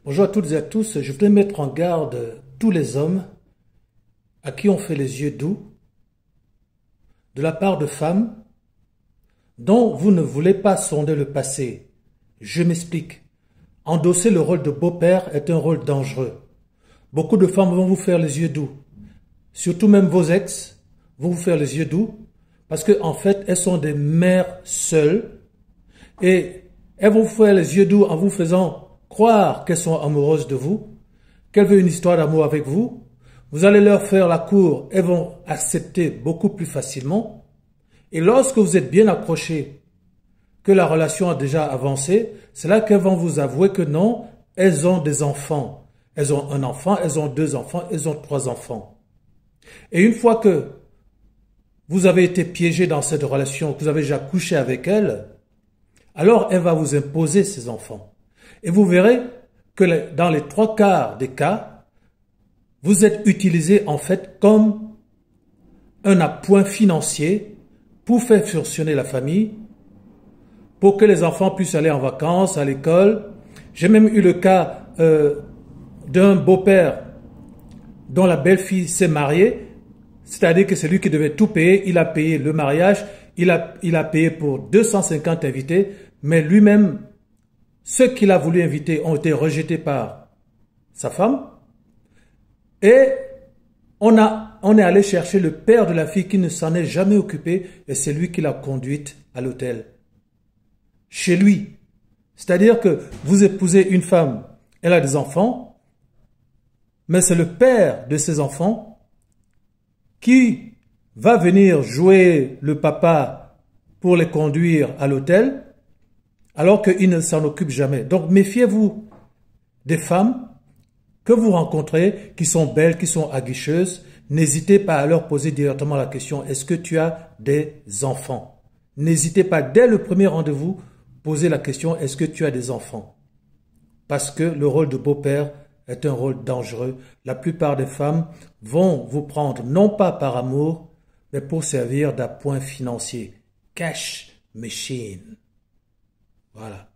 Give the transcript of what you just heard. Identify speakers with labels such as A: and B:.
A: Bonjour à toutes et à tous. Je voulais mettre en garde tous les hommes à qui on fait les yeux doux de la part de femmes dont vous ne voulez pas sonder le passé. Je m'explique. Endosser le rôle de beau-père est un rôle dangereux. Beaucoup de femmes vont vous faire les yeux doux. Surtout même vos ex vont vous faire les yeux doux parce qu'en fait, elles sont des mères seules et elles vont vous faire les yeux doux en vous faisant croire qu'elles sont amoureuses de vous, qu'elles veulent une histoire d'amour avec vous. Vous allez leur faire la cour, elles vont accepter beaucoup plus facilement. Et lorsque vous êtes bien accroché, que la relation a déjà avancé, c'est là qu'elles vont vous avouer que non, elles ont des enfants. Elles ont un enfant, elles ont 2 enfants, elles ont 3 enfants. Et une fois que vous avez été piégé dans cette relation, que vous avez déjà couché avec elle, alors elle va vous imposer ses enfants. Et vous verrez que dans les 3/4 des cas, vous êtes utilisé en fait comme un appoint financier pour faire fonctionner la famille, pour que les enfants puissent aller en vacances, à l'école. J'ai même eu le cas d'un beau-père dont la belle-fille s'est mariée, c'est-à-dire que c'est lui qui devait tout payer. Il a payé le mariage, il a payé pour 250 invités, mais lui-même, ceux qu'il a voulu inviter ont été rejetés par sa femme. Et on est allé chercher le père de la fille qui ne s'en est jamais occupé et c'est lui qui l'a conduite à l'hôtel. Chez lui. C'est-à-dire que vous épousez une femme, elle a des enfants, mais c'est le père de ses enfants qui va venir jouer le papa pour les conduire à l'hôtel, alors qu'il ne s'en occupe jamais. Donc méfiez-vous des femmes que vous rencontrez, qui sont belles, qui sont aguicheuses. N'hésitez pas à leur poser directement la question, est-ce que tu as des enfants? N'hésitez pas, dès le premier rendez-vous, poser la question, est-ce que tu as des enfants? Parce que le rôle de beau-père est un rôle dangereux. La plupart des femmes vont vous prendre, non pas par amour, mais pour servir d'appoint financier. Cash machine. Voilà.